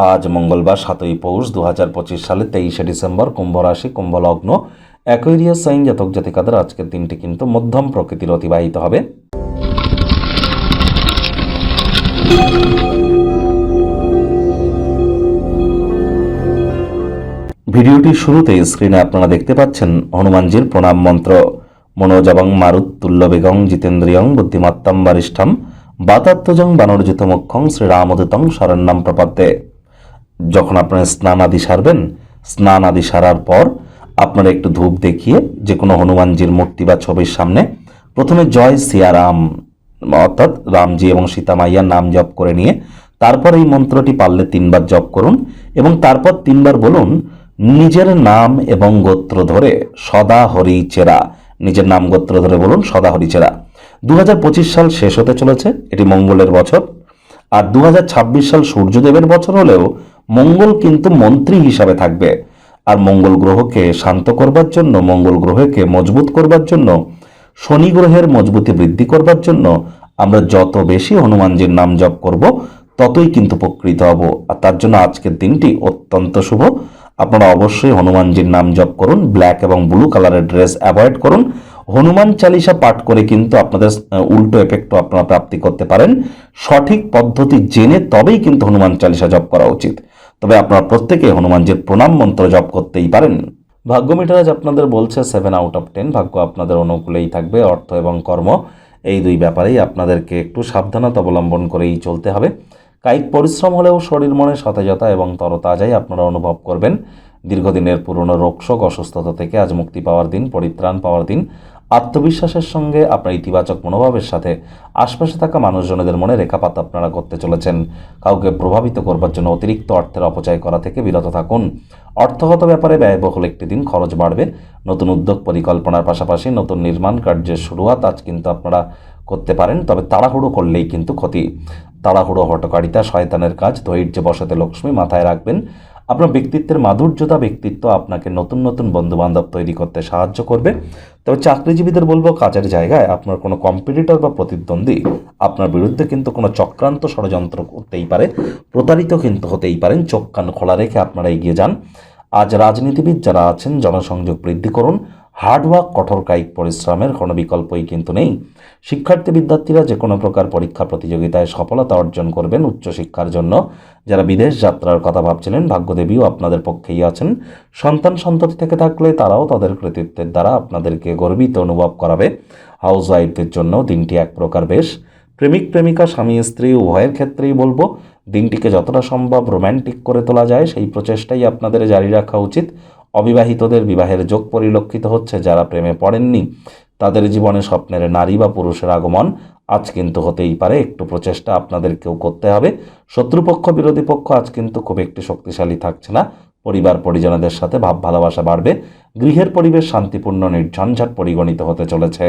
আজ মঙ্গলবার 7ই পৌষ 2025 সালে 23শে ডিসেম্বর, কুম্ভ রাশি, কুম্ভ লগ্ন, অ্যাকোয়ারিয়াস সাইন জাতক জাতিকাদের আজকের দিনটি কিন্তু মধ্যম প্রকৃতির অতিবাহিত হবে। ভিডিওটির শুরুতে স্ক্রিনে আপনারা দেখতে পাচ্ছেন হনুমানজির প্রণাম মন্ত্র। মনোজবং মারুত্তুল্য বেগং জিতেন্দ্রিয়ং বুদ্ধিমত্তাম বরিষ্ঠম বাতাত্মজং বানরজিত মুখ্যং শ্রীরামদূতং শরণ্যম প্রপদ্যে। যখন আপনারা স্নান আদি সারবেন, স্নান আদি সারার পর আপনারা একটু ধূপ দেখিয়ে যে কোনো হনুমানজির মূর্তি বা ছবির সামনে প্রথমে জয় সিয়ারাম অর্থাৎ রামজি এবং সীতা মাইয়ার নাম জপ করে নিয়ে তারপর এই মন্ত্রটি পারলে 3বার জপ করুন এবং তারপর 3বার বলুন, নিজের নাম এবং গোত্র ধরে সদা হরি চেরা। নিজের নাম গোত্র ধরে বলুন সদা হরি চেরা। 2025 সাল শেষ হতে চলেছে, এটি মঙ্গলের বছর। আর 2026 সাল সূর্যদেবের বছর হলেও মঙ্গল কিন্তু মন্ত্রী হিসাবে থাকবে। আর মঙ্গল গ্রহকে শান্ত করবার জন্য, মঙ্গল গ্রহকে মজবুত করবার জন্য, শনি গ্রহের মজবুতি বৃদ্ধি করবার জন্য আমরা যত বেশি হনুমানজির নাম জপ করব ততই কিন্তু উপকৃত হব। আর তার জন্য আজকের দিনটি অত্যন্ত শুভ। আপনারা অবশ্যই হনুমানজির নাম জপ করুন। ব্ল্যাক এবং ব্লু কালারের ড্রেস অ্যাভয়েড করুন। হনুমান চালিসা পাঠ করে কিন্তু আপনাদের উল্টো এফেক্টও আপনারা প্রাপ্তি করতে পারেন। সঠিক পদ্ধতি জেনে তবেই কিন্তু হনুমান চালিসা জপ করা উচিত। তবে আপনারা প্রত্যেকে হনুমানজির প্রণাম মন্ত্র জপ করতেই পারেন। ভাগ্য মিটার আজ আপনাদের বলছে 7 আউট অফ 10। ভাগ্য আপনাদের অনুকূলেই থাকবে। অর্থ এবং কর্ম এই দুই ব্যাপারেই আপনাদেরকে একটু সাবধানতা অবলম্বন করেই চলতে হবে। কায়িক পরিশ্রম হলেও শরীর মনে সতেজতা এবং তরতাজাই আপনারা অনুভব করবেন। দীর্ঘদিনের পুরনো রোগশোক অসুস্থতা থেকে আজ মুক্তি পাওয়ার দিন, পরিত্রাণ পাওয়ার দিন। আত্মবিশ্বাসের সঙ্গে আপনার ইতিবাচক মনোভাবের সাথে আশপাশে থাকা মানুষজনদের মনে রেখাপাত আপনারা করতে চলেছেন। কাউকে প্রভাবিত করবার জন্য অতিরিক্ত অর্থের অপচয় করা থেকে বিরত থাকুন। অর্থগত ব্যাপারে ব্যয়বহুল একটি দিন, খরচ বাড়বে। নতুন উদ্যোগ পরিকল্পনার পাশাপাশি নতুন নির্মাণ কার্যের শুরুয়াত আজ কিন্তু আপনারা করতে পারেন। তবে তাড়াহুড়ো করলেই কিন্তু ক্ষতি। তাড়াহুড়ো হটকারিতা শয়তানের কাজ। ধৈর্য বসাতে লক্ষ্মী মাথায় রাখবেন। আপনার ব্যক্তিত্বের মাধুর্যতা, ব্যক্তিত্ব আপনাকে নতুন নতুন বন্ধুবান্ধব তৈরি করতে সাহায্য করবে। তবে চাকরিজীবীদের বলবো, কাজের জায়গায় আপনার কোনো কম্পিটিটর বা প্রতিদ্বন্দ্বী আপনার বিরুদ্ধে কিন্তু কোনো চক্রান্ত ষড়যন্ত্র করতেই পারে, প্রতারিত কিন্তু হতেই পারেন। চোখ কান খোলা রেখে আপনারা এগিয়ে যান। আজ রাজনীতিবিদ যারা আছেন, জনসংযোগ বৃদ্ধি করুন। হার্ডওয়ার্ক, কঠোর কায়িক পরিশ্রমের কোনো বিকল্পই কিন্তু নেই। শিক্ষার্থী বিদ্যার্থীরা যে কোনো প্রকার পরীক্ষা প্রতিযোগিতায় সফলতা অর্জন করবেন উচ্চশিক্ষার জন্য। যারা বিদেশ যাত্রার কথা ভাবছিলেন, ভাগ্যদেবীও আপনাদের পক্ষেই আছেন। সন্তান সন্ততি থেকে থাকলে তারাও তাদের কৃতিত্বের দ্বারা আপনাদেরকে গর্বিত অনুভব করাবে। হাউস ওয়াইফদের জন্য দিনটি এক প্রকার বেশ। প্রেমিক প্রেমিকা, স্বামী স্ত্রী উভয়ের ক্ষেত্রেই বলবো, দিনটিকে যতটা সম্ভব রোম্যান্টিক করে তোলা যায় সেই প্রচেষ্টাই আপনাদের জারি রাখা উচিত। অবিবাহিতদের বিবাহের যোগ পরিলক্ষিত হচ্ছে। যারা প্রেমে পড়েননি তাদের জীবনে স্বপ্নের নারী বা পুরুষের আগমন আজ কিন্তু হতেই পারে। একটু প্রচেষ্টা আপনাদেরকেও করতে হবে। শত্রুপক্ষ, বিরোধী পক্ষ আজ কিন্তু খুব একটি শক্তিশালী থাকছে না। পরিবার পরিজনদের সাথে ভাব ভালোবাসা বাড়বে। গৃহের পরিবেশ শান্তিপূর্ণ, নির্ঝঞ্ঝাট পরিগণিত হতে চলেছে।